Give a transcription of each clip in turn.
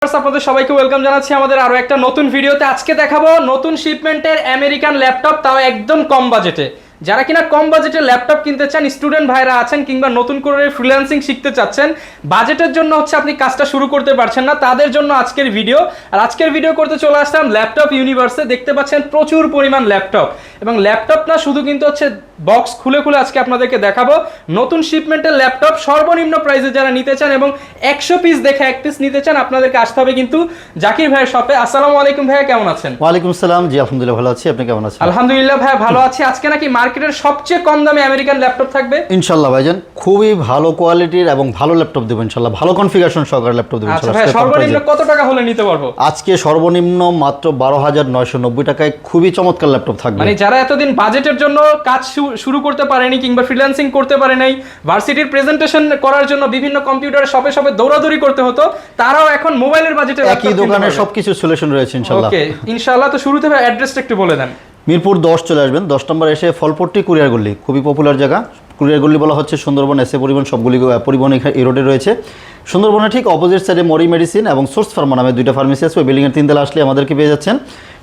আপনাদের সবাইকে ওয়েলকাম জানাচ্ছি আমাদের আরো একটা নতুন ভিডিওতে। আজকে দেখাবো নতুন শিপমেন্টের আমেরিকান ল্যাপটপ, তাও একদম কম বাজেটে। যারা কিনা কম বাজেটে ল্যাপটপ কিনতে চান, স্টুডেন্ট ভাইরা আছেন কিংবা নতুন করে ফ্রিল্যান্সিং শিখতে চাচ্ছেন, বাজেটের জন্য আপনি কাজটা শুরু করতে পারছেন না, তাদের জন্য আজকের ভিডিও। আর আজকের ভিডিও করতে চলে আসলাম ল্যাপটপ ইউনিভার্সে। দেখতে পাচ্ছেন প্রচুর পরিমাণ ল্যাপটপ, এবং ল্যাপটপ না শুধু কিন্তু বক্স খুলে খুলে আজকে আপনাদেরকে দেখাবো নতুন শিপমেন্টের ল্যাপটপ সর্বনিম্ন প্রাইসে যারা নিতে চান এবং 100 পিস দেখে 1 পিস নিতে চান, আপনাদেরকে আসতে হবে কিন্তু জাকির ভাইয়ের শপে। আসসালামু আলাইকুম ভাইয়া, কেমন আছেন? ওয়ালাইকুম আসসালাম। জি আলহামদুলিল্লাহ ভালো আছি, আপনি কেমন আছেন? আলহামদুলিল্লাহ ভাইয়া ভালো আছি। আজকে নাকি মার্কেটের সবচেয়ে কম দামে আমেরিকান ল্যাপটপ থাকবে ইনশাআল্লাহ ভাইজান, খুবই ভালো কোয়ালিটির এবং ভালো ল্যাপটপ দেব ইনশাআল্লাহ, ভালো কনফিগারেশন সহকারে ল্যাপটপ দেব আচ্ছা ইনশাআল্লাহ। ভাই, সর্বনিম্ন কত টাকা হলে নিতে পারবো? আজকে সর্বনিম্ন মাত্র 12,990 টাকায় খুবই চমৎকার ল্যাপটপ থাকবে। মানে যারা এতদিন বাজেটের জন্য কাজ শুরু করতে পারেনি কিংবা ফ্রিল্যান্সিং করতে পারে নাই, ভার্সিটির প্রেজেন্টেশন করার জন্য বিভিন্ন কম্পিউটার শপে শপে দৌড়াদৌড়ি করতে হতো, তারাও এখন মোবাইলের বাজেটে একই দোকানে সবকিছু সলিউশন রয়েছে ইনশাআল্লাহ। ওকে ইনশাআল্লাহ। তো শুরুতে ভাই অ্যাড্রেসটা একটু বলে দেন। মিরপুর 10 চলে আসবেন, 10 নম্বর এসে ফলপট্টি কুরিয়ার গল্লি, খুবই পপুলার জায়গা। কুরিয়ার গল্লি বলা হচ্ছে সুন্দরবন, এসে পরিবহন, সবগুলি পরিবহন এখানে এই রোডে রয়েছে। সুন্দরবনের ঠিক অপোজিট সাইডে মরি মেডিসিন এবং সোর্স ফার্মা নামে দুইটা ফার্মেসি আছে। ওই বিল্ডিংয়ের 3 তলা আসলে আমাদেরকে পেয়ে যাচ্ছেন।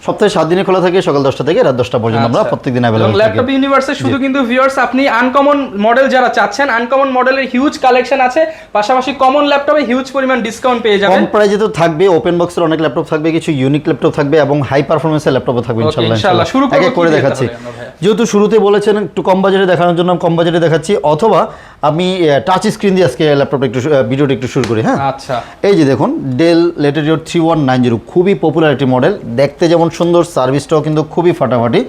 সপ্তাহে 7 দিনে খোলা থাকে, সকাল 10টা থেকে রাত 10টা পর্যন্ত আমরা প্রত্যেকদিন अवेलेबल থাকি। ল্যাপটপ ইউনিভার্সে শুধু কিন্তু ভিউয়ার্স আপনি আনকমন মডেল যারা চাচ্ছেন, আনকমন মডেলের হিউজ কালেকশন আছে, পাশাপাশি কমন ল্যাপটপে হিউজ পরিমাণ ডিসকাউন্ট পেয়ে যাবেন। কম প্রাইসে তো থাকবে, ওপেন বক্সের অনেক ল্যাপটপ থাকবে, কিছু ইউনিক ল্যাপটপ থাকবে এবং হাই পারফরম্যান্সের ল্যাপটপও থাকবে ইনশাআল্লাহ। শুরু এক এক করে দেখাচ্ছি। যেহেতু শুরুতে বলেছেন একটু কম বাজেটে দেখানোর জন্য কম বাজেটে দেখাচ্ছি, অথবা আমি টাচ স্ক্রিন দিয়ে আজকে ল্যাপটপটা একটু ভিডিওটা একটু শুরু করি। হ্যাঁ আচ্ছা, এই যে দেখুন ডেল লেটিটিউড 3190, খুবই পপুলার একটি মডেল, দেখতে যেমন সুন্দর, সার্ভিসটাও কিন্তু খুবই ফাটাফাটি।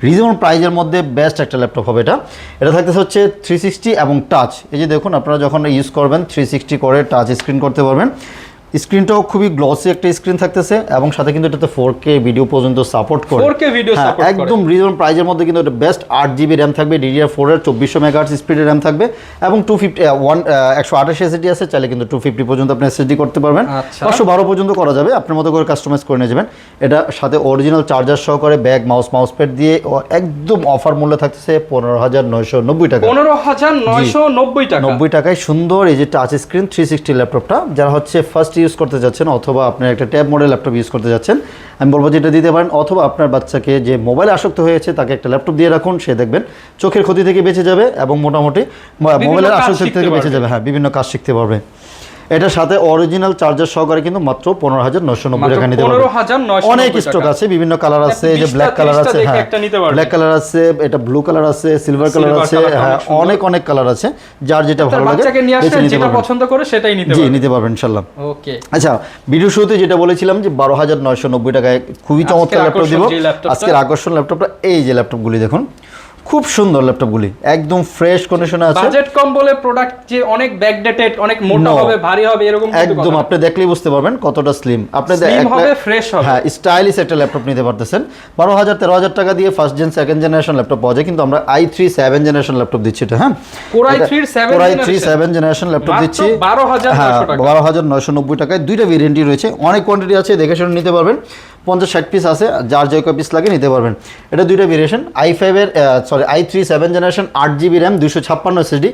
রিজনেবল প্রাইজের মধ্যে বেস্ট একটা ল্যাপটপ হবে এটা। এটা থাকতেছে হচ্ছে 360 এবং টাচ। এই যে দেখুন, আপনারা যখন ইউজ করবেন 360 করে টাচ স্ক্রিন করতে পারবেন। স্ক্রিনটাও খুবই গ্লসি একটা স্ক্রিন থাকতেছে এবং সাথে কিন্তু এটাতে 4K ভিডিও পর্যন্ত সাপোর্ট করে। 4K ভিডিও সাপোর্ট করে, একদম রিজনেবল প্রাইজের মধ্যে কিন্তু এটা বেস্ট 8GB র্যাম থাকবে, DDR4 এর 2400 মেগাহার্টজ স্পিডের র্যাম থাকবে এবং 128 SSD আছে, চাইলে কিন্তু 250 পর্যন্ত আপনি SSD করতে পারবেন। 512 পর্যন্ত করা যাবে, আপনার মতো করে কাস্টমাইজ করে নিয়ে যাবেন। এটা সাথে অরিজিনাল চার্জার সহকারে ব্যাগ, মাউস প্যাড দিয়ে একদম অফার মূল্য থাকতেছে 15,990 টাকা। 15,990 টাকা, 90 টাকায় সুন্দর এই যে টাচ স্ক্রিন 360 ল্যাপটপটা যারা হচ্ছে ফার্স্ট ইউজ করতে যাচ্ছেন, অথবা আপনি একটা ট্যাব মডেল ল্যাপটপ ইউজ করতে যাচ্ছেন, আমি বলবো যে এটা দিতে পারেন। অথবা আপনার বাচ্চাকে যে মোবাইলে আসক্ত হয়েছে তাকে একটা ল্যাপটপ দিয়ে রাখুন, সে দেখবেন চোখের ক্ষতি থেকে বেঁচে যাবে এবং মোটামুটি মোবাইলের আসক্তি থেকে বেঁচে যাবে। হ্যাঁ, বিভিন্ন কাজ শিখতে পারবে। এটার সাথে অরিজিনাল চার্জার সহকারে কিন্তু মাত্র 15,990 টাকা নিতে পারবেন। অনেক স্টক আছে, বিভিন্ন কালার আছে, এই যে ব্ল্যাক কালার আছে, হ্যাঁ ব্ল্যাক কালার আছে, এটা ব্লু কালার আছে, সিলভার কালার আছে, হ্যাঁ অনেক কালার আছে, যার যেটা ভালো লাগে যেটা পছন্দ করে সেটাই নিতে পারবেন ইনশাআল্লাহ। ওকে আচ্ছা, ভিডিও শুরুতে যেটা বলেছিলাম যে 12,990 টাকায় খুবই চমৎকার ল্যাপটপ দিব। আজকের আকর্ষণ ল্যাপটপটা এই যে ল্যাপটপগুলি দেখুন, খুব সুন্দর ল্যাপটপগুলি, একদম ফ্রেশ কন্ডিশনে আছে। বাজেট কম বলে প্রোডাক্ট যে অনেক ব্যাকডেটেড, অনেক মোটা হবে, ভারী হবে এরকম কিন্তু একদম আপনি দেখলেই বুঝতে পারবেন কতটা স্লিম। আপনি স্লিম হবে, ফ্রেশ হবে, হ্যাঁ স্টাইলিশ একটা ল্যাপটপ নিতে পারতেছেন। 12,000-13,000 টাকা দিয়ে first gen second generation laptop পাওয়া যায়, কিন্তু আমরা i3 7 জেনারেশন ল্যাপটপ দিচ্ছি। এটা হ্যাঁ Core i3 7 জেনারেশন ল্যাপটপ দিচ্ছি 12,900 টাকা। 12,990 টাকায়। দুইটা ভেরিয়েন্টই রয়েছে, অনেক কোয়ান্টিটি আছে, দেখে শুনে নিতে পারবেন। 50-60 পিস আছে, যার যে কয় পিস লাগে নিতে পারবেন। এটা দুইটা variation, i3 7 generation 8GB RAM 256 SSD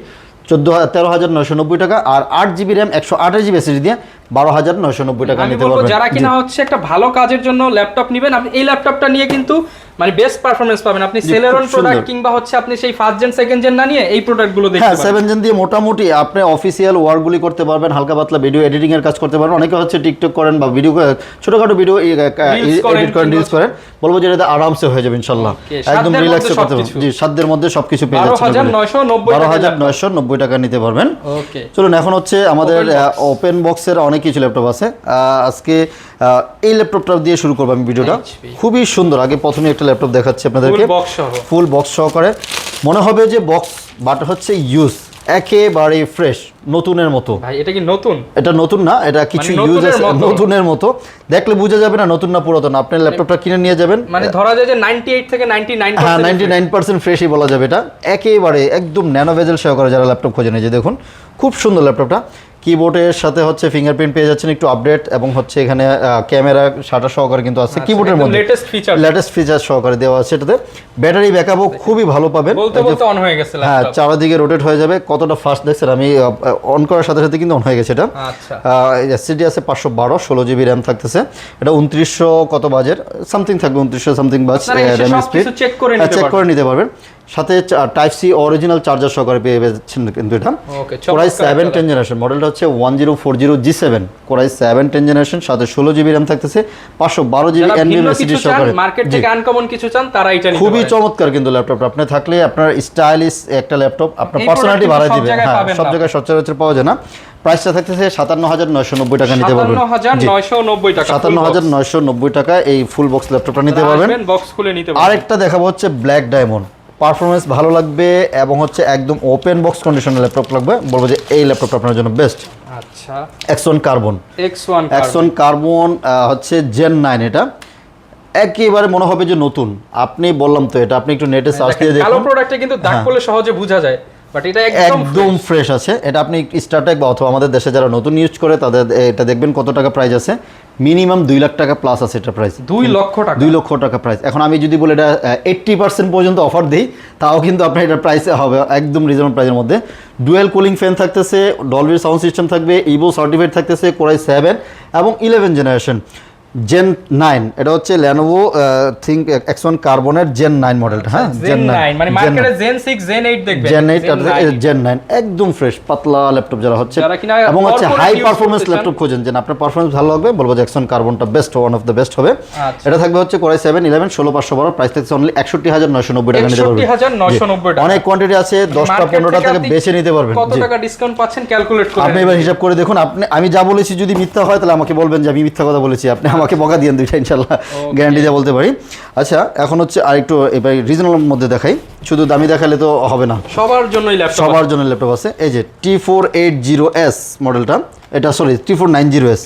13,990 টাকা, আর 8GB র্যাম 128GB SSD দিয়ে 12,990 টাকা নিতে পারবেন। যারা কিনা একটা ভালো কাজের জন্য ল্যাপটপ নেবেন, আপনি এই ল্যাপটপটা নিয়ে কিন্তু মানে বেস্ট পারফরম্যান্স পাবেন। আপনি সেলেরন প্রোডাক্ট কিংবা আপনি সেই ফার্স্ট জেন সেকেন্ড জেন না নিয়ে এই প্রোডাক্টগুলো দেখতে পারেন। 7 জেন দিয়ে মোটামুটি আপনি অফিসিয়াল ওয়ার্কগুলি করতে পারবেন, হালকা পাতলা ভিডিও এডিটিং এর কাজ করতে পারবেন। অনেকে টিকটক করেন বা ভিডিও ছোটখাটো ভিডিও এডিট করেন, রিলস করেন, বলবো যে এটা আরামসে হয়ে যাবে ইনশাআল্লাহ, একদম রিল্যাক্সে করতে পারবেন। জি, সাধ্যের মধ্যে সবকিছু পেয়ে যাচ্ছেন। 12,990 টাকা নিতে পারবেন। ওকে চলুন এখন আমাদের ওপেন বক্সের অনেক কিছু ল্যাপটপ আছে। আজকে এই ল্যাপটপটা দিয়ে শুরু করব আমি ভিডিওটা। খুবই সুন্দর। আগে প্রথমে একটা ল্যাপটপ দেখাচ্ছি আপনাদেরকে, ফুল বক্স সহকারে। মনে হবে যে বক্স, বাট হচ্ছে ইউজ, একেবারে ফ্রেশ, নতুনের মতো। ভাই এটা কি নতুন? এটা নতুন না, এটা কিছু ইউজ আছে নতুনের মতো, দেখলে বোঝা যাবে না নতুন না পুরাতন। আপনি ল্যাপটপটা কিনে নিয়ে যাবেন, মানে ধরা যায় যে 98 থেকে 99%, হ্যাঁ 99% ফ্রেশই বলা যাবে। এটা একেবারে একদম ন্যানো ভেজেল সহকারে যারা ল্যাপটপ খোঁজেন, এই যে দেখুন খুব সুন্দর ল্যাপটপটা। কিবোর্ডের সাথে হচ্ছে ফিঙ্গারপ্রিন্ট পেয়ে যাচ্ছেন, একটু আপডেট, এবং হচ্ছে এখানে ক্যামেরা শাটার সহকারে কিন্তু আছে কিবোর্ডের মধ্যে, লেটেস্ট ফিচার সহকারে দেওয়া আছে এটাতে। ব্যাটারি ব্যাকআপও খুবই ভালো পাবেন, বলতে অন হয়ে গেছে হ্যাঁ, চারদিকে রোটেট হয়ে যাবে। কতটা ফাস্ট দেখছেন, আমি অন করার সাথে সাথে কিন্তু অন হয়ে গেছে এটা। আচ্ছা, এসএসডি আছে 512, 16 জিবি র্যাম থাকতেছে। এটা 2900 কত বাজের সামথিং থাকবে, 2900 সামথিং বাজ র্যাম স্পিড চেক করে নিতে পারবেন। সাথে টাইপ সি অরিজিনাল চার্জার সহকারে পেয়ে যাচ্ছেন কিন্তু এটা। কোরাই 7 10 জেনারেশন, মডেলটা হচ্ছে 1040 G7, কোরাই 7 10 জেনারেশন, সাথে 16 জিবি র্যাম থাকতেছে, 512 জিবি এনভিএমএসডি সহকারে। মার্কেট থেকে আনকমন কিছু চান তারা এটা নিতে পারে। খুবই চমৎকার কিন্তু ল্যাপটপটা আপনি থাকলে আপনার স্টাইলিশ একটা ল্যাপটপ, আপনার পার্সোনালিটি বাড়ায় দিবে। হ্যাঁ, সব জায়গায় সচরাচর পাওয়া যায় না। প্রাইসটা থাকতেছে 57,990 টাকা নিতে পারবেন। 57,990 টাকা, 57,990 টাকা এই ফুল বক্স ল্যাপটপটা নিতে পারবেন। বক্স খুলে নিতে পারবেন। আরেকটা দেখাবো হচ্ছে ব্ল্যাক ডায়মন্ড, পারফরমেন্স ভালো লাগবে এবং হচ্ছে একদম ওপেন বক্স কন্ডিশনের ল্যাপটপ লাগবে, বলবো যে এই ল্যাপটপটা আপনার জন্য বেস্ট। আচ্ছা, X1 কার্বন, X1 কার্বন হচ্ছে জেন 9, এটা একেবারে মনে হবে যে নতুন। আপনি বললাম তো, এটা আপনি একটু নেটে সার্চ দিয়ে দেখুন, কালো প্রোডাক্টে কিন্তু দাগ পড়লে সহজে বোঝা যায়, বাট এটা একদম ফ্রেশ আছে। এটা আপনি স্টারটেক বা অথবা আমাদের দেশে যারা নতুন ইউজ করে তাদের এটা দেখবেন কত টাকা প্রাইস আছে, মিনিমাম 2 লাখ টাকা প্লাস আছে এটা প্রাইস, 2 লক্ষ টাকা, 2 লক্ষ টাকা প্রাইস। এখন আমি যদি বলি এটা 80% পর্যন্ত অফার দিই, তাও কিন্তু আপনার এটা প্রাইসে হবে একদম রিজনেবল প্রাইসের মধ্যে। ডুয়েল কুলিং ফ্যান থাকতেছে, ডলবির সাউন্ড সিস্টেম থাকবে, ইভো সার্টিফাইড থাকতেছে, কোরাই 7 এবং 11 জেনারেশন জেন 9, এটা হচ্ছে Lenovo থিঙ্ক X1 কার্বনের জেন 9 মডেলটা। হ্যাঁ, জেন 9 মানে মার্কেটে জেন 6 জেন 8 দেখবেন, জেন 9 একদম ফ্রেশ পাতলা ল্যাপটপ যারা হচ্ছে এবং হচ্ছে হাই পারফরম্যান্স ল্যাপটপ খোঁজেন, যেন আপনার পারফরম্যান্স ভালো লাগবে, বলবো যে X1 কার্বনটা best, one of the best হবে। এটা থাকবে হচ্ছে কোরাই 7 11 16512, প্রাইস থাকছে অনলি 61,990 টাকা নিতে পারবেন। 61,990 টাকা, অনেক কোয়ান্টিটি আছে, 10টা 15টা থেকে বেশি নিতে পারবেন। কত টাকা ডিসকাউন্ট পাচ্ছেন ক্যালকুলেট করে আপনি এবার হিসাব করে দেখুন। আমি যা বলেছি যদি মিথ্যা হয় তাহলে আমাকে বলবেন যে আমি মিথ্যা কথা বলেছি, আপনি আমাকে বকা দিয়েন দুইটা, ইনশাআল্লাহ গ্যারান্টি দিয়ে বলতে পারি। আচ্ছা, এখন হচ্ছে আরেকটু এবার রিজনেবল মধ্যে দেখাই, শুধু দামি দেখালে তো হবে না, সবার জন্যই ল্যাপটপ, সবার জন্য ল্যাপটপ আছে। এই যে T480S মডেলটা, এটা sorry T490S,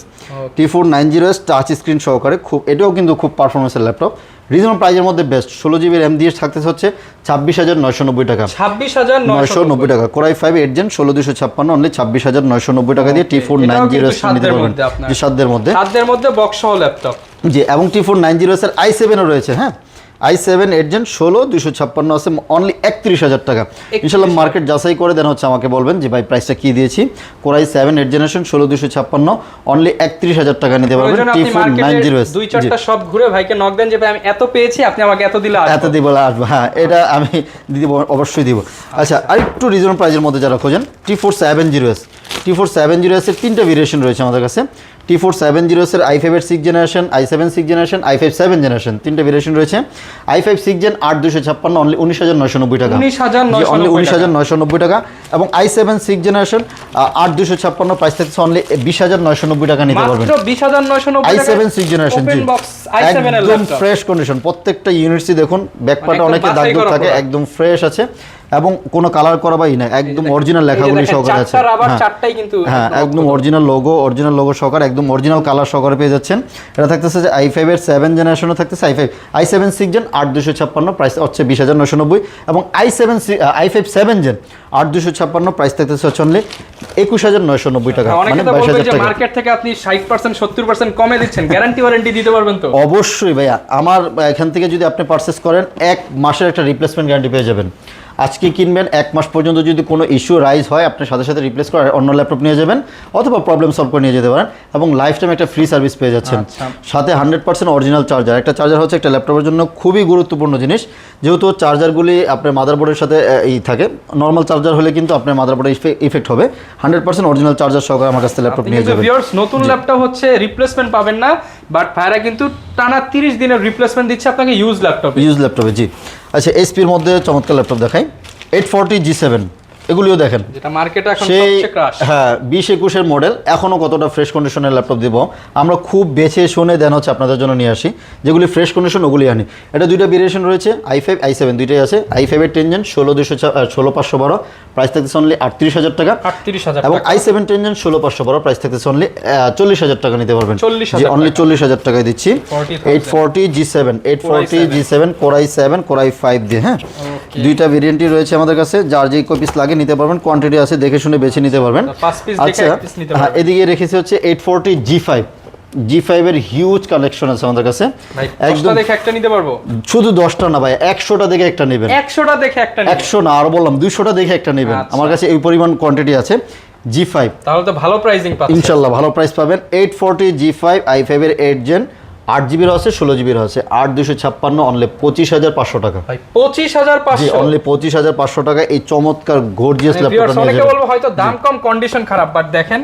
T490S touch screen সহকারে, খুব এটাও কিন্তু খুব পারফরমেন্সের ল্যাপটপ, রিজনেবল প্রাইসের মধ্যে বেস্ট। 16 জিবি র্যাম দিয়ে থাকতেছে হচ্ছে 26,990 টাকা, 26,990 টাকা। কোরাই 5 8 জেন 16256 অনলি 26,990 টাকা দিয়ে T490S নিতে পারবেন, যে সাধ্যের মধ্যে বক্স সহ ল্যাপটপ। জি, এবং T490S এর i7 ও রয়েছে। হ্যাঁ, i7 8 জেন 16256 আছে অনলি 31,000 টাকা। ইনশাআল্লাহ মার্কেট যাচাই করে দেন হচ্ছে আমাকে বলবেন যে ভাই প্রাইসটা কি দিয়েছি। কোরাই 7 8 জেনারেশন 16256 অনলি 31,000 টাকা নিতে পারবেন T490S। দুই চারটা সব ঘুরে ভাইকে নক দেন যে ভাই আমি এত পেয়েছি, আপনি আমাকে এত দিলে আসবো, এত দিব আসবো। হ্যাঁ, এটা আমি দিব, অবশ্যই দিব। আচ্ছা, আরেকটু রিজনেবল প্রাইসের মধ্যে যারা খোঁজেন, T470S, T470S এর 3টা ভেরিয়েশন রয়েছে আমাদের কাছে। T470S এর i5 এর 6 generation, i7 6 generation, i5 7 generation, 3টা ভেরিয়েশন রয়েছে। i5 6 জেন 8256 অনলি 19,990 টাকা, 19,990 টাকা। এবং i7 6 জেনারেশন 8256 প্রাইস থাকছে অনলি 20,990 টাকা নিতে পারবেন, মাত্র 20,990 টাকা। i7 6 জেনারেশন, জি, একদম ফ্রেশ কন্ডিশন। প্রত্যেকটা ইউনিটসি দেখুন, ব্যাকপার্টে অনেকে দাগ থাকে, একদম ফ্রেশ আছে এবং কোনো কালার করা বা না, একদম অরিজিনাল লেখাগুলি সহকারে আছে। হ্যাঁ, একদম অরিজিনাল লোগো সহকারে, একদম অরিজিনাল কালার সহকারে পেয়ে যাচ্ছেন। এটা থাকতেছে যে i5 এর 7 জেনারেশনও থাকতেছে, i7 6 জেন 8256 প্রাইস হচ্ছে 20,990, এবং i5 7 জেন 8256 প্রাইস থাকতেছে হচ্ছে অনলি 21,990 টাকা, মানে 22,000 টাকা। মার্কেট থেকে আপনি 60% 70% কমে দিচ্ছেন, গ্যারান্টি ওয়ারেন্টি দিতে পারবেন তো? অবশ্যই ভাইয়া, আমার এখান থেকে যদি আপনি পারচেস করেন 1 মাসের একটা রিপ্লেসমেন্ট গ্যারান্টি পেয়ে যাবেন। আজকে কিনবেন, 1 মাস পর্যন্ত যদি কোনো ইস্যু রাইজ হয় আপনি সাথে সাথে রিপ্লেস করে অন্য ল্যাপটপ নিয়ে যাবেন অথবা প্রবলেম সলভ করে নিয়ে যেতে পারেন, এবং লাইফ টাইম একটা ফ্রি সার্ভিস পেয়ে যাচ্ছেন। সাথে 100% অরিজিনাল চার্জার। একটা চার্জার হচ্ছে একটা ল্যাপটপের জন্য খুবই গুরুত্বপূর্ণ জিনিস, যেহেতু চার্জারগুলি আপনার মাদারবোর্ডের সাথে থাকে। নর্মাল চার্জার হলে কিন্তু আপনার মাদারবোর্ডে ইফেক্ট হবে। 100% অরিজিনাল চার্জার সহকারে আমার কাছ থেকে ল্যাপটপ নিয়ে যাবেন। নতুন ল্যাপটপ হচ্ছে রিপ্লেসমেন্ট পাবেন না, বাট ভাইরা কিন্তু টানা 30 দিনের রিপ্লেসমেন্ট দিচ্ছে আপনাকে ইউজ ল্যাপটপে। জি। আচ্ছা, এইচপির মধ্যে চমৎকার ল্যাপটপ দেখাই, 840 G7, এগুলিও দেখেন, যেটা মার্কেটে এখন সবচেয়ে ক্রাশ। হ্যাঁ, 2021 এর মডেল, এখনো কতটা ফ্রেশ কন্ডিশনের ল্যাপটপ দিব। আমরা খুব বেছে শুনে দেন হচ্ছে আপনাদের জন্য নিয়ে আসি, যেগুলি ফ্রেশ কন্ডিশন ওগুলি আনি। এটা দুইটা ভেরিয়েশন রয়েছে, i5 i7 দুইটাই আছে। i5 এর 10 জেন 16512 প্রাইস থাকতেছে অনলি 38,000 টাকা, 38,000 এবং i7 10 জেন 16512 প্রাইস থাকতেছে অনলি 40,000 টাকা নিতে পারবেন। অনলি 40,000 টাকায় দিচ্ছি। 840 G7 কোরাই 7 কোরাই 5 দিয়ে। হ্যাঁ, ওকে দুইটা ভেরিয়েন্টই রয়েছে আমাদের কাছে, যার যে কপিস লাগে নিতে পারবেন, কোয়ান্টিটি আছে দেখে শুনে বেছে নিতে পারবেন। 5 পিস দেখে আচ্ছা, এক পিস নিতে হ্যাঁ পারবেন। এদিকে রেখেছি হচ্ছে 840 G5 এর হিউজ কালেকশন আছে আমাদের কাছে। ভাই একদম 10টা দেখে একটা নিতে পারবো? শুধু 10টা না ভাই, 100টা দেখে একটা নেবেন। 100টা দেখে একটা নিতে 100 না, আর বললাম 200টা দেখে একটা নেবেন। আচ্ছা। আমার কাছে এই পরিমাণ কোয়ান্টিটি আছে। G5 তাহলে তো ভালো প্রাইসিং পাচ্ছেন ইনশাল্লাহ ভালো প্রাইস পাবেন। 840 G5 i5 এর 8 জেন, 8 জিবির আছে 16 জিবির আছে, 8256 অনলি 25,500 টাকা। ভাই 25,500 অনলি 25,500 টাকা এই চমৎকার গর্জিয়াস ল্যাপটপটা নিয়ে অনেকে যাবেন। বলবো হয়তো দাম কম কন্ডিশন খারাপ, বাট দেখেন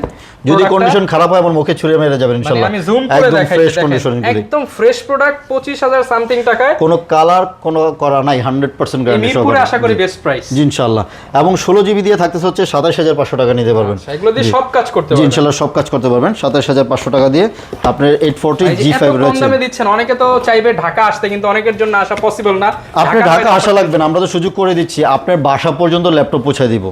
যদি productটা- কন্ডিশন খারাপ হয় আমার মুখে ছুঁড়ে মেরে যাবেন মানে ইনশাআল্লাহ। আমি জুম করে একদম দেখাই ফ্রেশ কন্ডিশন গুলি, একদম ফ্রেশ প্রোডাক্ট 25,000 সামথিং টাকায় কোনো কালার কোনো করা নাই, 100% গ্যারান্টি মিরপুরে আশা করি বেস্ট প্রাইস। জি ইনশাআল্লাহ। এবং 16 জিবি দিয়ে থাকতেছে হচ্ছে 27,500 টাকা নিতে পারবেন। এগুলো দিয়ে সব কাজ করতে জি পারবেন। ইনশাআল্লাহ সব কাজ করতে পারবেন 27,500 টাকা দিয়ে। আপনার 840 এই যে G5 এত কম রয়েছে। দামে দিচ্ছেন, অনেকে তো চাইবে ঢাকা আসতে, কিন্তু অনেকের জন্য আসা পসিবল না। আপনি ঢাকা আসা লাগবে না, আমরা তো সুযোগ করে দিচ্ছি, আপনার বাসা পর্যন্ত ল্যাপটপ পৌঁছে দিব।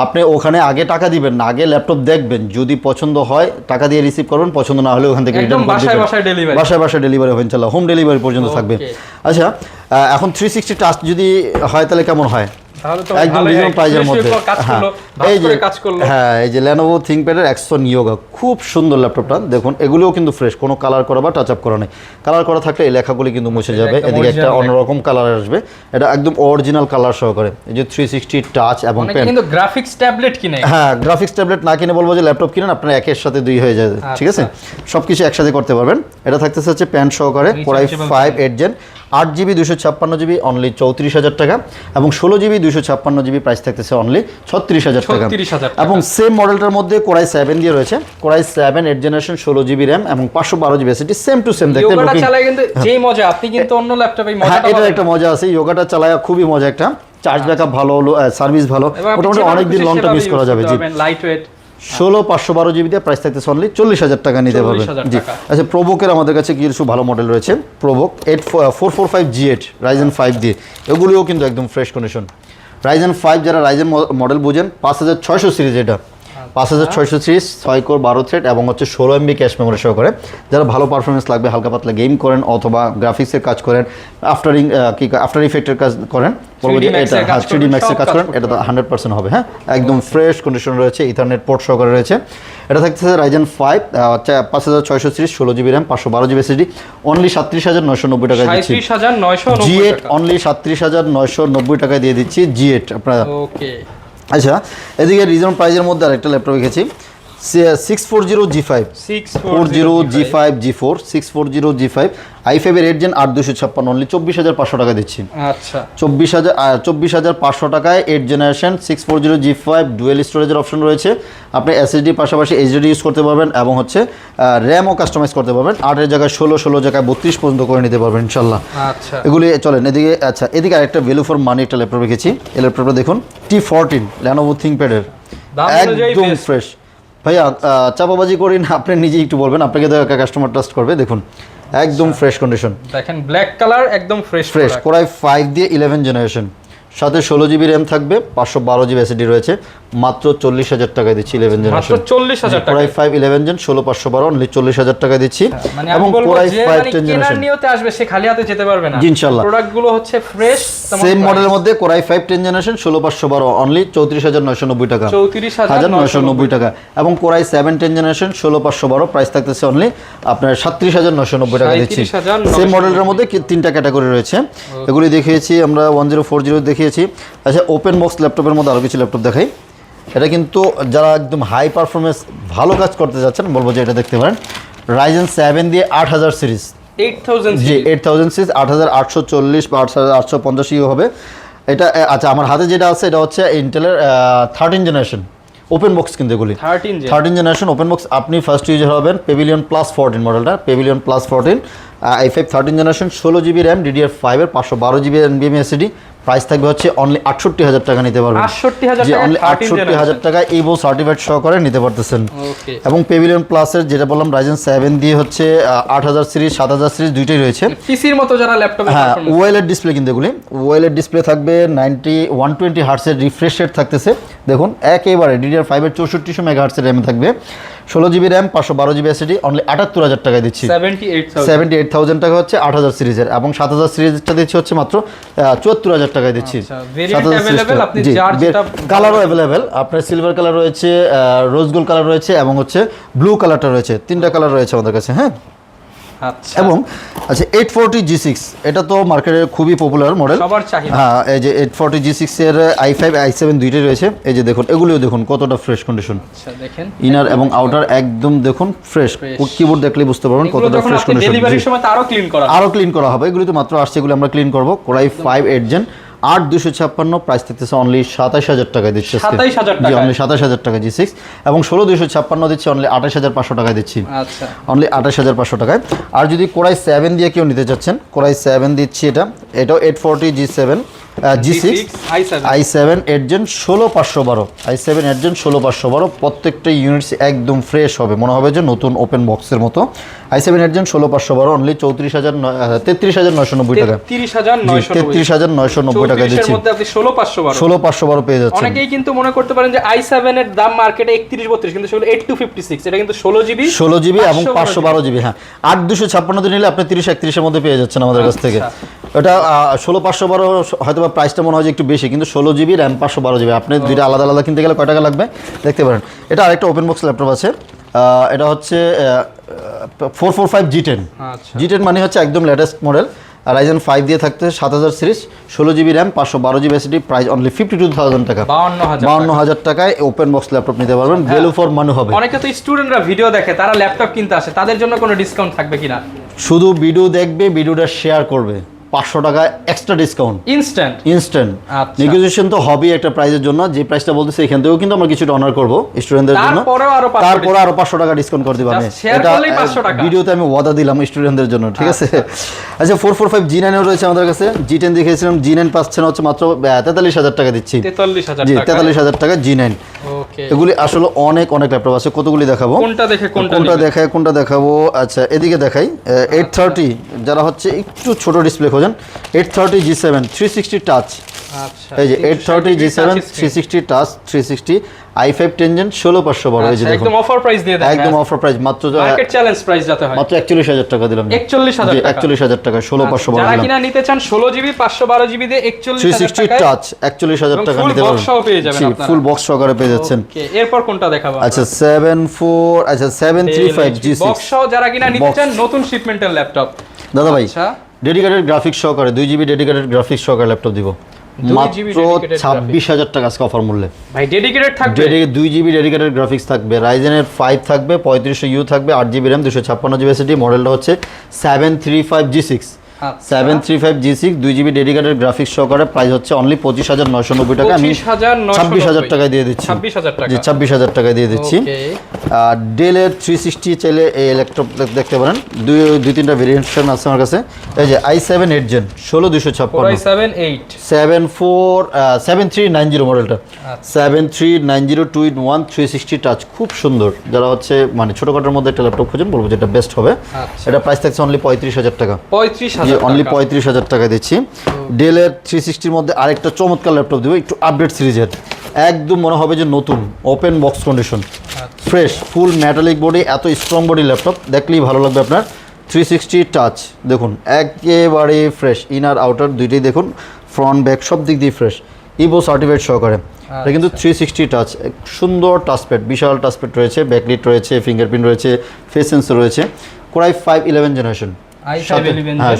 আপনি ওখানে আগে টাকা দিবেন না, আগে ল্যাপটপ দেখবেন, যদি পছন্দ হয় টাকা দিয়ে রিসিভ করবেন, পছন্দ না হলে ওখান থেকে একদম রিটার্ন করে বাসায় দিবেন। বাসায় ডেলিভারি। বাসায় বাসায় ডেলিভারি হবে ইনশাআল্লাহ, হোম ডেলিভারি পর্যন্ত থাকবে। আচ্ছা এখন 360 টাচ যদি হয় তাহলে কেমন হয়? তাহলে তো একদম ভালোই রিজনেবল হয়। প্রাইজের শুয়ে মধ্যে। শুয়ে কাজ হ্যাঁ করলো, ভালো এই যে করে কাজ করলো। হ্যাঁ এই যে Lenovo ThinkPad এর Axon Yoga খুব সুন্দর ল্যাপটপটা দেখুন, এগুলোও কিন্তু ফ্রেশ, কোনো কালার করা বা টাচ আপ করা নেই। কালার করা থাকলে এই লেখাগুলি কিন্তু মুছে যাবে। একদম এদিকে একটা original অন্যরকম কালার আসবে, এটা একদম অরিজিনাল কালার সহকারে। এই যে 360 টাচ এবং অনেকে পেন। কিন্তু গ্রাফিক্স ট্যাবলেট কিনে। হ্যাঁ গ্রাফিক্স ট্যাবলেট না কিনে বলবো যে ল্যাপটপ কিনেন, আপনার একের সাথে দুই হয়ে যাবে, ঠিক আছে? সবকিছু একসাথে করতে পারবেন। এটা থাকতেছে হচ্ছে প্যান সহকারে, Core i5 8 gen, 8 GB 256 GB only 34,000 টাকা, এবং 16 জিবি 256 জিবি প্রাইস থাকতেছে অনলি 36,000 টাকা। 36,000 টাকা। এবং সেম মডেলটার মধ্যে Core i7 দিয়ে রয়েছে, Core i7 8 generation 16 GB RAM এবং 512 GB SSD, same to same দেখতে। ইয়োগাটা চালায় কিন্তু যেই মজা, আপনি কিন্তু অন্য ল্যাপটপে এই হ্যাঁ মজাটা এটার পাবেন একটা না। মজা আছে, যোগাটা চালায় খুবই মজা একটা। চার্জ ব্যাকআপ ভালো হলো, সার্ভিস ভালো, এবং আপনি মোটামুটি যেভাবে অনেক দিন খুশি লং টার্ম সেভাবে ইউজ করা use যাবে। করতে জি পারবেন, লাইট ওয়েট। 16 512 জিবি দিয়ে প্রাইস থাকতেছে অনলি 40,000 টাকা নিতে পারবেন। 40,000 জি টাকা। আচ্ছা, প্রোবোকের আমাদের কাছে কিছু ভালো মডেল রয়েছে। প্রোবোক 445 G8 Ryzen 5 দিয়ে, এগুলিও কিন্তু একদম ফ্রেশ কন্ডিশন। Ryzen 5 যারা রাইজেন মডেল বুঝেন, 5600 সিরিজ, এটা 5600 সিরিজ, 6 কোর 12 থ্রেড এবং হচ্ছে 16 MB ক্যাশ মেমোরি সহকারে। যারা ভালো পারফরমেন্স লাগবে, হালকা পাতলা গেম করেন অথবা গ্রাফিক্সের কাজ করেন, আফটার ইফেক্টের কাজ করেন, বলবো যে 3D Max এটা এর কাজ 3D করবেন, Max এর সব কাজ কাজ করেন, করতে এটা তো 100% হবে। হ্যাঁ একদম ফ্রেশ কন্ডিশন রয়েছে, ইথারনেট পোর্ট সহকারে রয়েছে। এটা থাকতেছে Ryzen 5 5600 series, 16 GB RAM, 512 GB SSD, only 37,990 টাকা দিচ্ছি। 37,990 G8 টাকা। অনলি 37,990 টাকা দিয়ে দিচ্ছি G8 আপনারা। ওকে। আচ্ছা এদিকে রিজনেবল প্রাইজের মধ্যে আরেকটা ল্যাপটপ রেখেছি, 640 G5 G4 640 G5 i5 এর 8 জেন 8256 অনলি 24,500 টাকা দিচ্ছি। আচ্ছা 24,500 টাকায় 8 জেনারেশন 640 G5 ডুয়েল স্টোরেজের অপশন রয়েছে। আপনি এসএসডি পাশাপাশি এইচডিডি ইউজ করতে পারবেন এবং হচ্ছে র্যামও কাস্টমাইজ করতে পারবেন। 8 জায়গায় 16 জায়গায় 32 পর্যন্ত করে নিতে পারবেন ইনশাল্লাহ। আচ্ছা এগুলি চলেন এদিকে। আচ্ছা এদিকে আরেকটা ভ্যালু ফর মানি একটা ল্যাপটপ রেখেছি। এই ল্যাপটপটা দেখুন, T14 Lenovo ThinkPad এর, দাম অনুযায়ী একদম best। ফ্রেশ। ভাইয়া চাপাবাজি করি না, আপনি নিজেই একটু বলবেন, আপনাকে তো কাস্টমার ট্রাস্ট করবে। দেখুন একদম ফ্রেশ কন্ডিশন, দেখেন ব্ল্যাক কালার, একদম ফ্রেশ ফ্রেশ। Core i5 দিয়ে 11 জেনারেশন, সাথে 16 জিবি র্যাম থাকবে, 512 জিবি এসএসডি রয়েছে, মাত্র 40,000 টাকা দিচ্ছি 11 জেনারেশন। মাত্র 40,000 টাকা। Core i5 11 জেন 16,512 অনলি 40,000 টাকা দিচ্ছি। মানে এবং আমি বলবো Core যে i5 মানে 10 কেনার জেনারেশন নিয়তে আসবে, সে খালি হাতে যেতে পারবে না। জি, ইনশাআল্লাহ। প্রোডাক্টগুলো হচ্ছে ফ্রেশ, সেম মডেলের মধ্যে Core i5 10 জেনারেশন 16,512 অনলি 34,990 টাকা, 34,990 টাকা। এবং Core i7 10 জেনারেশন 16,512 প্রাইস থাকতেছে অনলি আপনার 37,990 টাকা দিচ্ছি। 37,990 সেম মডেলের মধ্যে তিনটা ক্যাটাগরি রয়েছে, এগুলি দেখিয়েছি আমরা 1040 দেখিয়েছি। আচ্ছা ওপেন বক্স ল্যাপটপের মধ্যে আরও কিছু ল্যাপটপ দেখাই। এটা কিন্তু যারা একদম হাই পারফরমেন্স ভালো কাজ করতে যাচ্ছেন, বলবো যে এটা দেখতে পারেন। Ryzen 7 দিয়ে 8000 সিরিজ, 8000 জি 8000 সিরিজ, 8840 বা 8850 ইউ হবে এটা। আচ্ছা আমার হাতে যেটা আছে এটা হচ্ছে ইন্টেলের 13 জেনারেশন ওপেন বক্স, কিন্তু এগুলি 13 জেনারেশন ওপেন বক্স। আপনি ফার্স্ট ইউজার হবেন Pavilion Plus 14 মডেলটা, Pavilion Plus 14 i5 13 generation, 16 GB RAM, DDR5 এর 512 জিবি NVMe SSD, প্রাইস থাকবে হচ্ছে অনলি 68,000 টাকা নিতে পারবেন। 68,000 টাকা, অনলি 68,000 টাকা ইভো সার্টিফাইড সহকারে নিতে পারতেছেন। ওকে। এবং Pavilion Plus এর যেটা বললাম Ryzen 7 দিয়ে হচ্ছে 8000 সিরিজ 7000 সিরিজ দুইটাই রয়েছে। পিসির মতো যারা ল্যাপটপে হ্যাঁ ওএলইডি ডিসপ্লে, কিন্তু এগুলি ওএলইডি ডিসপ্লে থাকবে, 120 হার্টজের রিফ্রেশ রেট থাকতেছে। দেখুন একেবারে DDR5 এর 6400 মেগাহার্টজের র্যাম থাকবে, 16 GB RAM 512 GB SSD only 78,000 টাকায় দিচ্ছি। 78,000 টাকা হচ্ছে 8000 সিরিজের, এবং 7000 সিরিজটা দিচ্ছি হচ্ছে মাত্র 74,000 টাকায় দিচ্ছি। 7000 আপনি যার যেটা কালারও अवेलेबल, আপনার সিলভার কালার রয়েছে, রোজ গোল্ড কালার রয়েছে, এবং হচ্ছে ব্লু কালারটা রয়েছে, তিনটা কালার রয়েছে আমাদের কাছে। হ্যাঁ, আচ্ছা, এবং আচ্ছা 840 G6 এটা তো মার্কেটে খুবই পপুলার মডেল, সবার চাহিদা। হ্যাঁ, এই যে 840 G6 এর i5 i7 দুইটাই রয়েছে। এই যে দেখুন, এগুলিও দেখুন কতটা ফ্রেশ কন্ডিশন, আচ্ছা দেখেন ইনার এবং আউটার একদম দেখুন ফ্রেশ। কিবোর্ড দেখলে বুঝতে পারবেন কতটা ফ্রেশ কন্ডিশন। ডেলিভারির সময় তো আরো ক্লিন করা হবে, এগুলি তো মাত্র আসছে, এগুলো আমরা ক্লিন করব। কোরাই 5 8 জেন 8256, প্রাইস থাকতেছে অনলি 27000 টাকায় দিচ্ছি। 27000 টাকা, অনলি 27000 টাকা G6, এবং 16256 দিচ্ছি অনলি 28500 টাকায় দিচ্ছি। আচ্ছা, অনলি 28500 টাকায়। আর যদি কোরাই 7 দিয়ে কেউ নিতে চাচ্ছেন, কোরাই 7 দিচ্ছি, এটাও 840 G7 G6 i7 8 gen 16512, i7 8 gen 16512, প্রত্যেকটা ইউনিটস একদম ফ্রেশ হবে, মনে হবে যে নতুন ওপেন বক্সের মতো। i7 8 জেন 16512 অনলি 33990 টাকা। 33990 টাকা দিচ্ছি। এর মধ্যে আপনি 16512 পেয়ে যাচ্ছেন। অনেকেই কিন্তু মনে করতে পারেন যে i7 এর দাম মার্কেটে 31 32, কিন্তু সেগুলো 8256, এটা কিন্তু 16 জিবি এবং 512 জিবি। হ্যাঁ, 8256 দিয়ে নিলে আপনি 30 31 এর মধ্যে পেয়ে যাচ্ছেন আমাদের কাছ থেকে। এটা 16512 হয়তো প্রাইসটা মনে হয় যে একটু বেশি, কিন্তু 16 জিবি র্যাম 512 জিবি, আপনি দুইটা আলাদা আলাদা কিনতে গেলে কয় টাকা লাগবে দেখতে পারেন। এটা আরেকটা ওপেন বক্স ল্যাপটপ আছে, এটা হচ্ছে 445 G10। G10 মানে হচ্ছে একদম লেটেস্ট মডেল, রাইজেন 5 দিয়ে থাকতে 7000 series, 16 GB RAM 512 GB SSD, price only 52000 টাকা। 52000 টাকায় ওপেন বক্স ল্যাপটপ নিতে পারবেন, ভ্যালু ফর মানি হবে। অনেকে তো স্টুডেন্টরা ভিডিও দেখে, তারা ল্যাপটপ কিনতে আসে, তাদের জন্য কোনো ডিসকাউন্ট থাকবে কিনা? শুধু ভিডিও দেখবে, ভিডিওটা শেয়ার করবে, 500 টাকা এক্সট্রা ডিসকাউন্ট ইনস্ট্যান্ট। নেগোসিয়েশন তো হবেই একটা প্রাইসের জন্য, যে প্রাইসটা বলতেছে এখান থেকেও কিন্তু আমরা কিছুটা অনার করব স্টুডেন্টদের জন্য, তারপরে আরো 500 টাকা ডিসকাউন্ট করে দিবেন। এটা ভিডিওতে আমি ওয়াদা দিলাম স্টুডেন্টদের জন্য, ঠিক আছে? আচ্ছা 445 G9 এর রয়েছে আমাদের কাছে, G10 দেখিয়েছিলাম, G9 পাচ্ছেন হচ্ছে মাত্র 43000 টাকা দিচ্ছি। 43000 টাকা G9। ওকে, এগুলি আসলে অনেক ল্যাপটপ আছে, কতগুলি দেখাবো, কোনটা দেখাবো? আচ্ছা এদিকে দেখাই, 830 যারা হচ্ছে একটু ছোট ডিসপ্লে খোঁজেন, 830 G7 360 টাচ। আচ্ছা, এই যে 830 G7 360 টাচ 360 i5 10 জেন 16512। এই যে দেখুন, একদম অফার প্রাইস দিয়ে দেন, একদম অফার প্রাইস, মাত্র মার্কেট চ্যালেঞ্জ প্রাইস যাতে হয়, মাত্র 41000 টাকা দিলাম। 41000 টাকা 16512। যারা কিনা নিতে চান 16 জিবি 512 জিবি দিয়ে 41000 টাকা টাচ 41000 টাকা নিতে পারবেন, ফুল বক্স সহকারে পেয়ে যাচ্ছেন। ওকে, এরপর কোনটা দেখাবো? আচ্ছা 735 G6 বক্স সহ যারা কিনা নিতে চান নতুন শিপমেন্টের ল্যাপটপ দাদা ভাই, ডেডিকেটেড গ্রাফিক্স সহকারে 2 জিবি ডেডিকেটেড গ্রাফিক্স সহকারে ল্যাপটপ দিব মাত্র 26000 টাকা আজকে অফার মূল্যে। ভাই ডেডিকেটেড থাকবে, 2 জিবি ডেডিকেটেড গ্রাফিক্স থাকবে, রাইজেনের 5 থাকবে, 3500U থাকবে, 8 জিবি র্যাম 256 জিবি এসএসডি, মডেলটা হচ্ছে 735 G6। 735 G6 2 GB dedicated graphics সহকারে, প্রাইস হচ্ছে অনলি 25990 টাকা। আমি 26000 টাকায় দিয়ে দিচ্ছি। 26000 টাকায় দিয়ে দিচ্ছি। আর ডেলের 360 চাইলে এই ল্যাপটপ দেখতে পারেন, দুই তিনটা ভেরিয়েশন আছে আমার কাছে। এই যে i7 8 জেন 16256 7390 মডেলটা, 7390 2-in-1 360 টাচ, খুব সুন্দর। যারা হচ্ছে মানে ছোটখাটোর মধ্যে একটা ল্যাপটপ খোঁজেন, বলবো যেটা বেস্ট হবে। এটা প্রাইস থাকছে অনলি 35000 টাকা। 35000 টাকা দিচ্ছি। ডেলের 360 মধ্যে আরেকটা চমৎকার ল্যাপটপ দিব, একটু আপডেট সিরিজের, একদম মনে হবে যে নতুন, ওপেন বক্স কন্ডিশন, ফ্রেশ, ফুল মেটালিক বডি, এত স্ট্রং বডি ল্যাপটপ, দেখলেই ভালো লাগবে আপনার। 360 টাচ দেখুন, একেবারে ফ্রেশ, ইনার আউটার দুইটাই দেখুন, ফ্রন্ট ব্যাক সব দিক দিয়ে ফ্রেশ, ইভো সার্টিফাইড সহকারে। এটা কিন্তু 360 টাচ, সুন্দর টাচপ্যাড, বিশাল টাচপ্যাড রয়েছে, ব্যাকলিট রয়েছে, ফিঙ্গারপ্রিন্ট রয়েছে, ফেস সেন্সর রয়েছে। Core i 5 11 generation,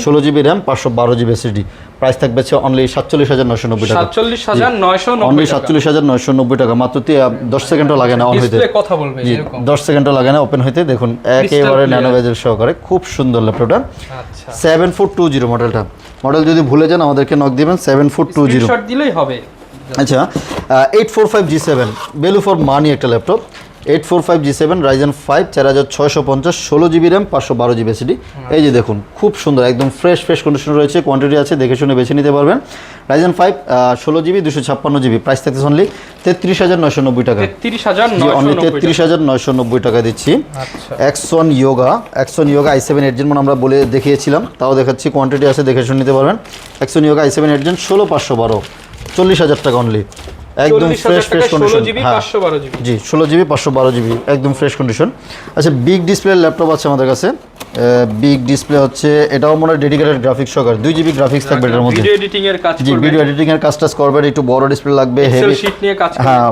16 GB RAM 512 GB SSD, price থাকবে অনলি 47990 টাকা। 47990 টাকা মাত্র। 10 সেকেন্ডও লাগে না অন হইতে, 10 সেকেন্ডও লাগে না ওপেন হইতে। দেখুন একেবারে ন্যানো বেজেল সহকারে, খুব সুন্দর ল্যাপটপটা। 7420 মডেলটা, মডেল যদি ভুলে যান আমাদেরকে নক দিবেন, 7420 স্ক্রিনশট দিলেই হবে। আচ্ছা 845 G7 ভ্যালু ফর মানি একটা laptop, 845 G7 Ryzen 5 4650, 16 GB RAM 512 GB SSD. এই যে দেখুন, খুব সুন্দর, একদম ফ্রেশ কন্ডিশন রয়েছে, কোয়ান্টিটি আছে, দেখে শুনে বেছে নিতে পারবেন। রাইজেন 5 16 জিবি 256 জিবি, প্রাইস থাকছে অনলি 33990 টাকা। 33990 টাকা দিচ্ছি। Axon Yoga i7 8 জেন আমরা বলে দেখিয়েছিলাম, তাও দেখাচ্ছি, কোয়ান্টিটি আছে, দেখে শুনে নিতে পারবেন। Axon Yoga i7 8 জেন 16512, 40000 টাকা অনলি। একদম 40,000 ফ্রেশ টাকায় কন্ডিশন 16 জিবি 512 জিবি। জি 16 জিবি 512 জিবি একদম ফ্রেশ কন্ডিশন। আচ্ছা বিগ ডিসপ্লে ল্যাপটপ আছে আমাদের কাছে, বিগ ডিসপ্লে হচ্ছে এটাও মনে হয় ডেডিকেটেড গ্রাফিক্স সহকারে 2 জিবি গ্রাফিক্স থাকবে এটার মধ্যে। ভিডিও এডিটিং এর কাজ জি করবে, ভিডিও এডিটিং এর কাজ করবে, একটু বড় ডিসপ্লে লাগবে, এক্সেল হেভি শীট নিয়ে কাজ করবে। হ্যাঁ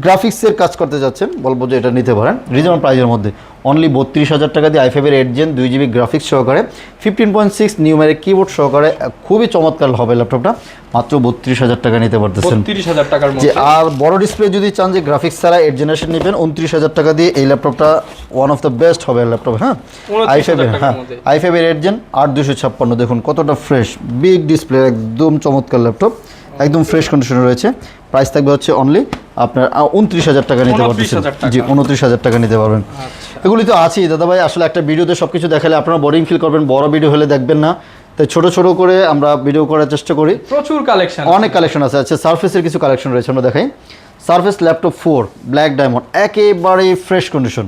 গ্রাফিক্স এর কাজ করতে যাচ্ছেন বলবো যে এটা নিতে পারেন রিজনেবল প্রাইসের মধ্যে। অনলি 32,000 টাকা দিয়ে i5 এর 8 জেন 2 জিবি গ্রাফিক্স সহকারে 15.6 নিউমেরিক কিবোর্ড সহকারে খুবই চমৎকার হবে ল্যাপটপটা, মাত্র 32,000 টাকা নিতে পারতেছেন। 32,000 টাকার যে মধ্যে। আর বড় ডিসপ্লে যদি চান যে গ্রাফিক্স ছাড়া 8 জেনারেশন নেবেন 29,000 টাকা দিয়ে এই ল্যাপটপটা ওয়ান অফ দ্য বেস্ট হবে ল্যাপটপ। হ্যাঁ 29,000 টাকার হ্যাঁ মধ্যে। i5 এর 8 জেন 8256 দেখুন কতটা ফ্রেশ, বিগ ডিসপ্লে একদম চমৎকার ল্যাপটপ, একদম ফ্রেশ কন্ডিশনে রয়েছে। প্রাইস থাকবে হচ্ছে অনলি আপনার 29,000 টাকা নিতে পারতেছেন। 29,000 টাকা। জি 29,000 টাকা নিতে পারবেন। আচ্ছা। এগুলি তো আছেই দাদা ভাই, আসলে একটা ভিডিওতে সব কিছু দেখালে আপনারা বোরিং ফিল করবেন, বড় ভিডিও হলে দেখবেন না, তাই ছোট ছোট করে আমরা ভিডিও করার চেষ্টা করি। প্রচুর কালেকশন, অনেক কালেকশন আছে। আচ্ছা সারফেসের কিছু কালেকশন রয়েছে আমরা দেখাই। সারফেস ল্যাপটপ 4 ব্ল্যাক ডায়মন্ড একেবারে ফ্রেশ কন্ডিশন,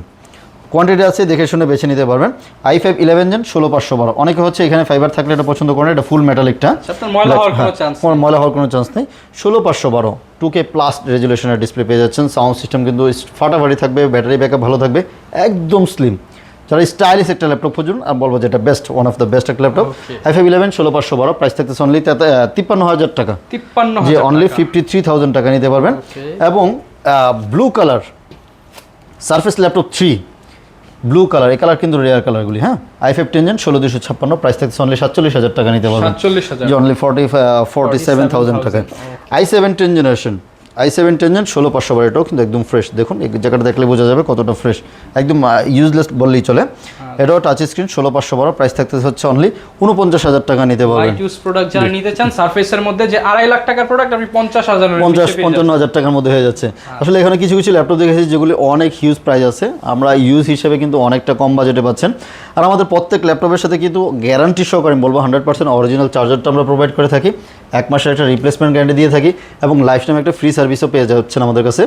কোয়ান্টিটি আছে দেখে শুনে বেছে নিতে পারবেন। i5 11 gen 16512। অনেকে হচ্ছে এখানে ফাইবার থাকলে এটা পছন্দ করেন, এটা ফুল মেটালিকটা, আপনার ময়লা হওয়ার কোনো চান্স নেই। ময়লা হওয়ার কোনো চান্স নেই। 16512 2K প্লাস রেজুলেশনের ডিসপ্লে পেয়ে যাচ্ছেন, সাউন্ড সিস্টেম কিন্তু ফাটাফাটি থাকবে, ব্যাটারি ব্যাকআপ ভালো থাকবে, একদম স্লিম। যারা স্টাইলিশ একটা ল্যাপটপ খুঁজুন আর বলবো যে এটা best, one of the best একটা ল্যাপটপ। i5 11 16512 প্রাইস থাকতেছে অনলি 53,000 টাকা। 53,000 যে অনলি টাকা। 53,000 টাকা নিতে পারবেন। Okay. এবং blue colour surface laptop 3 blue colour, এই কালার কিন্তু রেয়ার কালারগুলি। হ্যাঁ i5 10 জেন 16256 প্রাইস থাকছে অনলি 47,000 টাকা নিতে পারবেন। 47,000 যে অনলি 47,000 টাকায়। i7 10 জেনারেশন i7 10 জেন 16512 এটাও কিন্তু একদম ফ্রেশ, দেখুন এই জায়গাটা দেখলে বোঝা যাবে কতটা ফ্রেশ, একদম ইউজলেস বললেই চলে। এটাও টাচ স্ক্রিন 16512 প্রাইস থাকতেছে হচ্ছে অনলি 49,000 টাকা নিতে পারবেন। লাইট ইউজ প্রোডাক্ট যারা নিতে চান সারফেসের মধ্যে যে 2.5 লাখ টাকার প্রোডাক্ট আপনি 50,000 এর নিচে পেয়ে যাবেন। 50-55,000 টাকার মধ্যে হয়ে যাচ্ছে। আসলে এখানে কিছু কিছু ল্যাপটপ দেখেছি যেগুলি অনেক হিউজ প্রাইস আছে, আমরা ইউজ হিসেবে কিন্তু অনেকটা কম বাজেটে পাচ্ছেন। আর আমাদের প্রত্যেক ল্যাপটপের সাথে কিন্তু গ্যারান্টি সহকারে আমি বলবো 100% অরিজিনাল চার্জারটা আমরা প্রোভাইড করে থাকি, 1 মাসের একটা রিপ্লেসমেন্ট গ্যারান্টি দিয়ে থাকি এবং লাইফ টাইম একটা ফ্রি সার্ভিসও পেয়ে যাচ্ছেন আমাদের কাছে।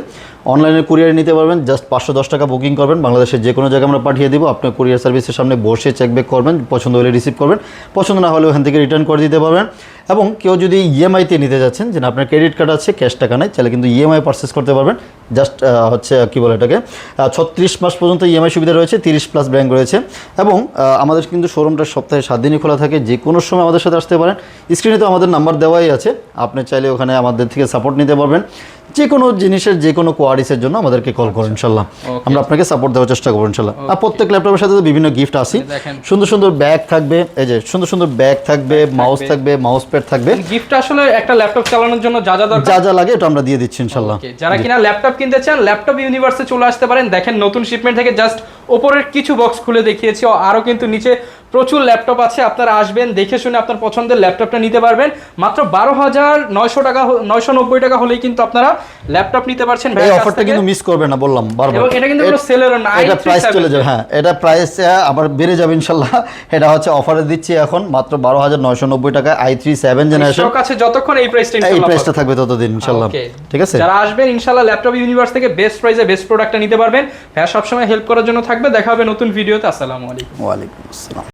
অনলাইনে কুরিয়ারে নিতে পারবেন, জাস্ট 510 টাকা বুকিং করবেন, বাংলাদেশের যে কোনো জায়গায় আমরা পাঠিয়ে দেবো। আপনার কুরিয়ার সার্ভিসের সামনে বসে চেক ব্যাক করবেন, পছন্দ হলে রিসিভ করবেন, পছন্দ না হলে ওখান থেকে রিটার্ন করে দিতে পারবেন। এবং কেউ যদি ইএমআইতে নিতে যাচ্ছেন, যে আপনার ক্রেডিট কার্ড আছে ক্যাশ টাকা নেই, তাহলে কিন্তু ইএমআই পারচেস করতে পারবেন। জাস্ট হচ্ছে কী বলে এটাকে 36 মাস পর্যন্ত ইএমআই সুবিধা রয়েছে, 30+ ব্যাংক রয়েছে। এবং আমাদের কিন্তু শোরুমটা সপ্তাহে 7 দিনই খোলা থাকে, যে কোনো সময় আমাদের সাথে আসতে পারেন। স্ক্রিনে তো আমাদের নাম্বার দেওয়াই আছে, আপনি চাইলে ওখানে আমাদের থেকে সাপোর্ট নিতে পারবেন। যে কোনো জিনিসের যে কোনো কোয়ারিসের জন্য আমাদেরকে কল করুন, ইনশাল্লাহ আমরা আপনাকে সাপোর্ট দেওয়ার চেষ্টা করবো ইনশাল্লাহ। আর প্রত্যেক ল্যাপটপের সাথে তো বিভিন্ন গিফট আসি, সুন্দর সুন্দর ব্যাগ থাকবে, এই যে সুন্দর সুন্দর ব্যাগ থাকবে, মাউস থাকবে, মাউস প্যাড থাকবে। গিফট আসলে একটা ল্যাপটপ চালানোর জন্য যা যা দরকার যা যা লাগে এটা আমরা দিয়ে দিচ্ছি ইনশাল্লাহ। যারা কিনা ল্যাপটপ কিনতে চান ল্যাপটপ ইউনিভার্সে চলে আসতে পারেন। দেখেন নতুন শিপমেন্ট থেকে জাস্ট ওপরের কিছু বক্স খুলে দেখিয়েছি, আরও কিন্তু নিচে প্রচুর ল্যাপটপ আছে, আপনারা আসবেন দেখে শুনে আপনার পছন্দের ল্যাপটপটা নিতে পারবেন। মাত্র 12,900 টাকা 990 টাকা হলেই কিন্তু আপনারা ল্যাপটপ নিতে পারছেন। এই অফারটা কিন্তু মিস করবেন না, বললাম বারবার। এবং এটা কিন্তু কোনো সেলের না, এটা প্রাইস চলে যাবে। হ্যাঁ এটা প্রাইস আবার বেড়ে যাবে ইনশাল্লাহ। এটা হচ্ছে অফারে দিচ্ছি এখন মাত্র 12,990 টাকা i3 7 জেনারেশন। স্টক আছে যতক্ষণ এই প্রাইসটা এই প্রাইসটা থাকবে ততদিন ইনশাল্লাহ। ঠিক আছে, যারা আসবেন ইনশাল্লাহ ল্যাপটপ ইউনিভার্স থেকে বেস্ট প্রাইসে বেস্ট প্রোডাক্টটা নিতে পারবেন। হ্যাঁ সবসময় হেল্প করার জন্য থাকবে। দেখা হবে নতুন ভিডিওতে। আসসালামু আলাইকুম। ওয়ালাইকুম আসসালাম।